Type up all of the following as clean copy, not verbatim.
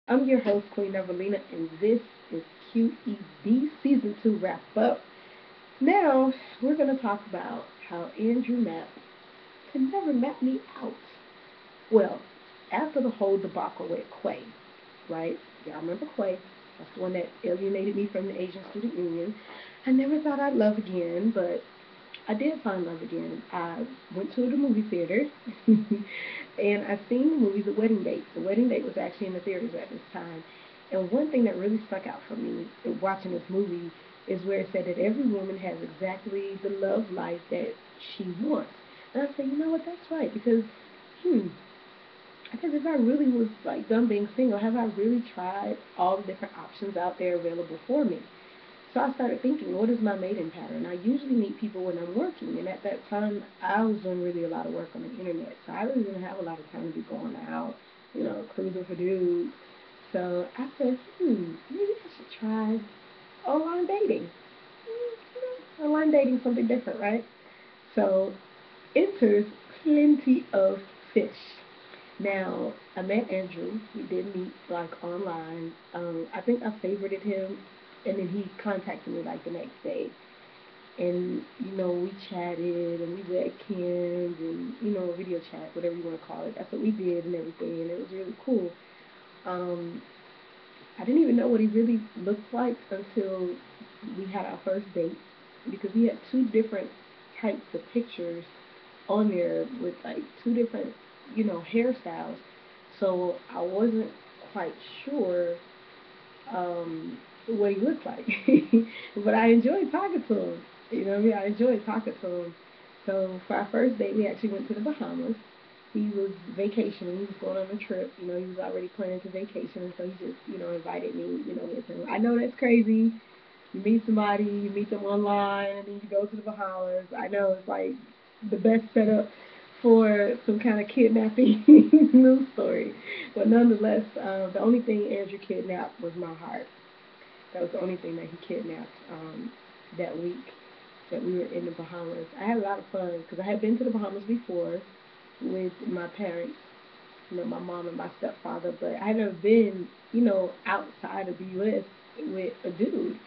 I'm your host, Queen Everlena, and this is QED Season 2 wrap up. Now, we're going to talk about how Andrew Knapp could never map me out. Well, after the whole debacle with Quay, right? Y'all remember Quay? That's the one that alienated me from the Asian Student Union. I never thought I'd love again, but I did find love again. I went to the movie theater and I seen the movie The Wedding Date. The Wedding Date was actually in the theaters at this time. And one thing that really stuck out for me watching this movie is where it said that every woman has exactly the love life that she wants. And I said, you know what, that's right. Hmm, because if I really was like done being single, have I really tried all the different options out there available for me? So I started thinking, what is my mating pattern? I usually meet people when I'm working, and at that time, I was doing really a lot of work on the internet, so I really didn't have a lot of time to be going out, cruising for dudes. So I said, maybe I should try online dating. Online dating something different, right? So enters plenty of fish. Now, I met Andrew. We did meet like online. I think I favorited him, and then he contacted me like the next day. And we chatted and we webcammed and video chat, whatever you want to call it. That's what we did and everything, and it was really cool. Um, I didn't even know what he really looked like until we had our first date because he had two different types of pictures on there with like two different, hairstyles. So I wasn't quite sure what he looked like. But I enjoyed talking to him. You know what I mean? I enjoyed talking to him. So for our first date, we actually went to the Bahamas. He was vacationing. He was going on a trip. He was already planning to vacation, and so he just, invited me, with him. I know that's crazy. You meet somebody, you meet them online, and then you go to the Bahamas. I know it's like the best setup for some kind of kidnapping news story. But nonetheless, the only thing Andrew kidnapped was my heart. That was the only thing that he kidnapped that week that we were in the Bahamas. I had a lot of fun because I had been to the Bahamas before with my parents, my mom and my stepfather, but I had never been, outside of the U.S. with a dude.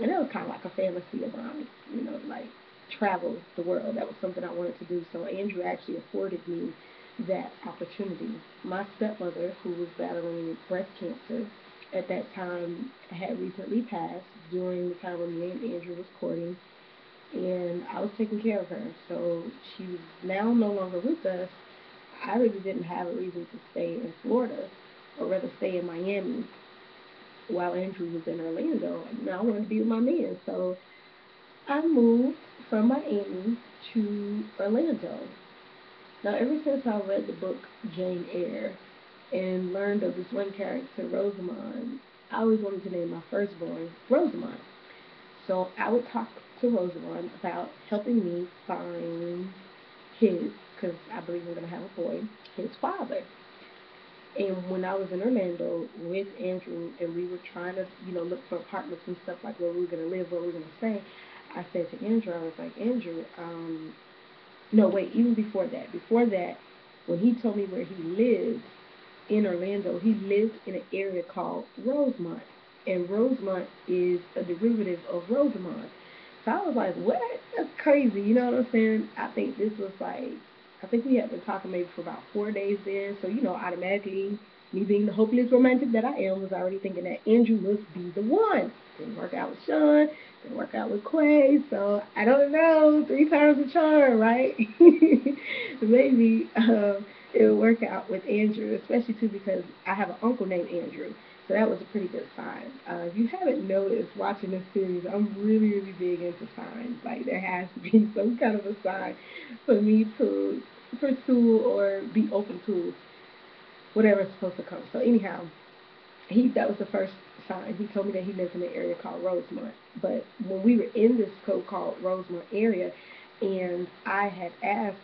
And it was kind of like a fantasy of mine, like travel the world. That was something I wanted to do. So Andrew actually afforded me that opportunity. My stepmother, who was battling breast cancer at that time, had recently passed during the time when me and Andrew was courting, and I was taking care of her. So she was now no longer with us. I really didn't have a reason to stay in Florida, or rather stay in Miami while Andrew was in Orlando. I wanted to be with my man, so I moved from Miami to Orlando. Now, ever since I read the book Jane Eyre and learned of this one character, Rosamond, I always wanted to name my firstborn Rosamond. So I would talk to Rosamond about helping me find his, because I believe I'm going to have a boy, his father. And when I was in Orlando with Andrew and we were trying to, look for apartments and stuff like where we were going to live, where we were going to stay, I said to Andrew, I was like, Andrew, no, wait, even before that, when he told me where he lived in Orlando, he lived in an area called Rosemont. And Rosemont is a derivative of Rosamond. So I was like, what? That's crazy. You know what I'm saying? I think we had been talking maybe for about 4 days then. So, automatically, me being the hopeless romantic that I am, was already thinking that Andrew must be the one. Didn't work out with Sean, didn't work out with Quay. So, I don't know. Three times a charm, right? Maybe it would work out with Andrew, especially too because I have an uncle named Andrew. So that was a pretty good sign. If you haven't noticed watching this series, I'm really, really big into signs. Like there has to be some kind of a sign for me to pursue or be open to whatever is supposed to come. So anyhow, he that was the first sign. He told me that he lives in an area called Rosemont. But when we were in this so-called Rosemont area, and I had asked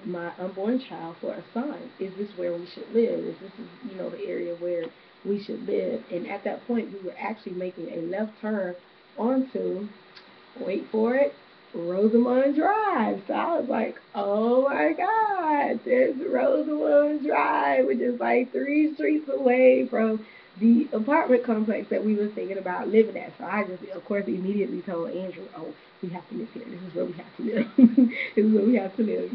my unborn child for a sign, is this where we should live? Is this the area where we should live? And at that point, we were actually making a left turn onto, wait for it, Rosamond Drive. So I was like, oh my God, there's Rosamond Drive, which is like 3 streets away from the apartment complex that we were thinking about living at. So I just, of course, immediately told Andrew, "Oh, we have to live here. This is where we have to live. This is where we have to live."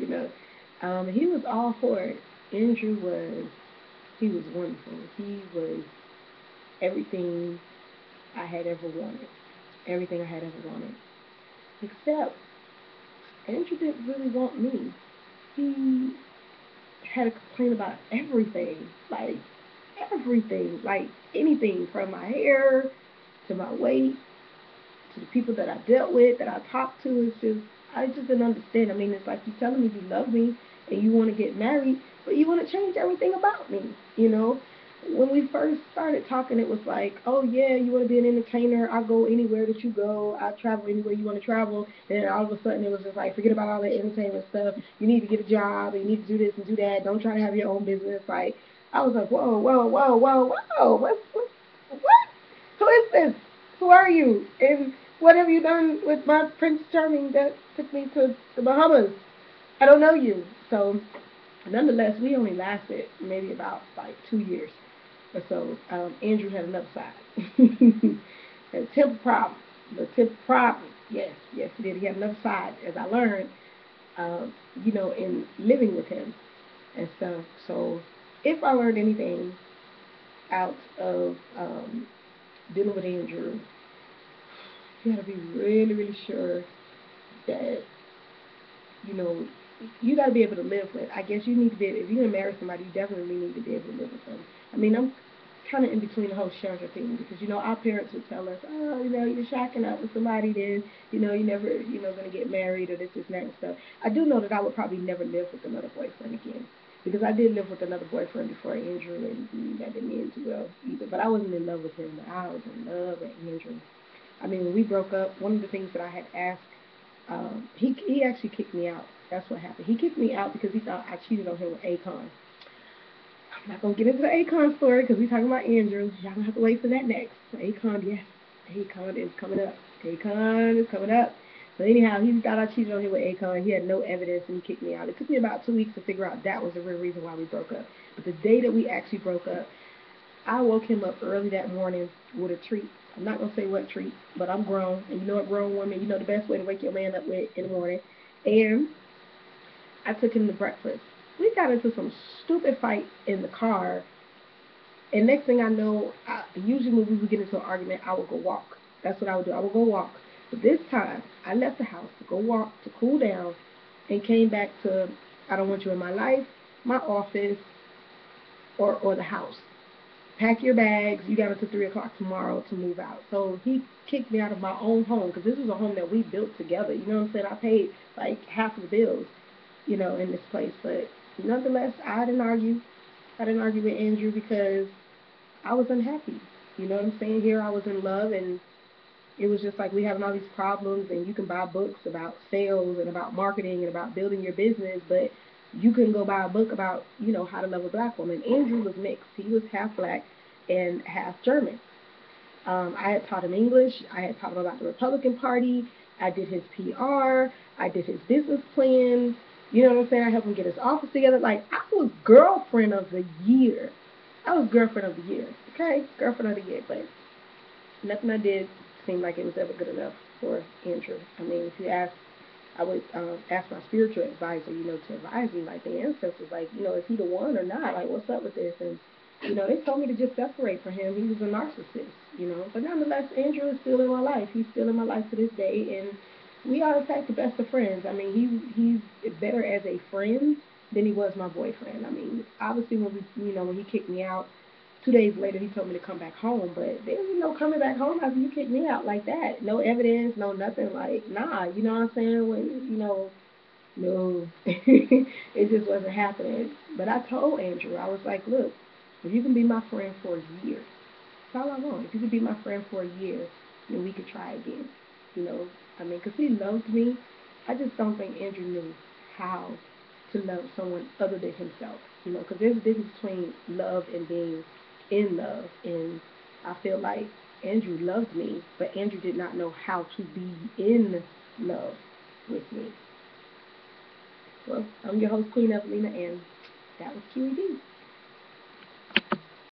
He was all for it. Andrew was, he was wonderful. He was everything I had ever wanted. Everything I had ever wanted. Except Andrew didn't really want me. He had a complaint about everything. Like everything. Like anything from my hair to my weight to the people that I dealt with, that I talked to. It's just, I just didn't understand. I mean, it's like you telling me you love me and you want to get married, but you want to change everything about me. When we first started talking, it was like, oh yeah, you want to be an entertainer? I'll go anywhere that you go. I'll travel anywhere you want to travel. And then all of a sudden, it was just like, forget about all that entertainment stuff. You need to get a job. And you need to do this and do that. Don't try to have your own business. Like, I was like, whoa, whoa, whoa, whoa, whoa. What? Who is this? Who are you? And what have you done with my Prince Charming that took me to the Bahamas? I don't know you. So, nonetheless, we only lasted maybe about like 2 years or so. Andrew had another side. A temper problem. The temper problem. Yes, yes, he did. He had another side, as I learned, in living with him and stuff. So, if I learned anything out of dealing with Andrew, you got to be really, really sure that you know, you got to be able to live with. I guess you need to be. If you're gonna marry somebody, you definitely need to be able to live with them. I mean, I'm kind of in between the whole shelter thing because our parents would tell us, oh, you're shacking up with somebody, then you never, gonna get married or this and that and stuff. I do know that I would probably never live with another boyfriend again. Because I did live with another boyfriend before Andrew, and that didn't end too well either. But I wasn't in love with him. I was in love with Andrew. I mean, when we broke up, one of the things that I had asked he actually kicked me out. That's what happened. He kicked me out because he thought I cheated on him with Akon. I'm not gonna get into the Akon story because we're talking about Andrew. Y'all gonna have to wait for that next. Akon, yes, Akon is coming up. Akon is coming up. So anyhow, he thought I cheated on him with Akon. He had no evidence and he kicked me out. It took me about 2 weeks to figure out that was the real reason why we broke up. But the day that we actually broke up, I woke him up early that morning with a treat. I'm not gonna say what treat, but I'm grown, and you know what grown women, the best way to wake your man up with in the morning. And I took him to breakfast. We got into some stupid fight in the car, and next thing I know, usually when we would get into an argument, I would go walk. That's what I would do. I would go walk. But this time, I left the house to go walk to cool down, and came back to I don't want you in my life, my office, or the house. Pack your bags. You got until 3 o'clock tomorrow to move out. So he kicked me out of my own home because this was a home that we built together. You know what I'm saying? I paid like half of the bills, in this place. But nonetheless, I didn't argue. I didn't argue with Andrew because I was unhappy. You know what I'm saying? Here I was in love, and it was just like we having all these problems, and you can buy books about sales and about marketing and about building your business, but you couldn't go buy a book about how to love a black woman. Andrew was mixed. He was half black and half German. I had taught him English. I had taught him about the Republican Party. I did his PR. I did his business plan. You know what I'm saying? I helped him get his office together. Like, I was girlfriend of the year. I was girlfriend of the year. Okay? Girlfriend of the year. But nothing I did seemed like it was ever good enough for Andrew. I mean, if you ask, I would ask my spiritual advisor, to advise me, like the ancestors, like, is he the one or not? Like, what's up with this? And, they told me to just separate from him. He was a narcissist. But nonetheless, Andrew is still in my life. He's still in my life to this day. And we are, in fact, the best of friends. I mean, he's better as a friend than he was my boyfriend. I mean, obviously, when he kicked me out, 2 days later, he told me to come back home, but there was no coming back home after you kicked me out like that. No evidence, no nothing. Like, nah, you know what I'm saying? No, it just wasn't happening. But I told Andrew, I was like, look, if you can be my friend for a year, that's all I want. If you can be my friend for a year, then we could try again. I mean, because he loved me. I just don't think Andrew knew how to love someone other than himself. Because there's a difference between love and being in love. And I feel like Andrew loved me, but Andrew did not know how to be in love with me. Well, I'm your host, Queen Everlena, and that was QED.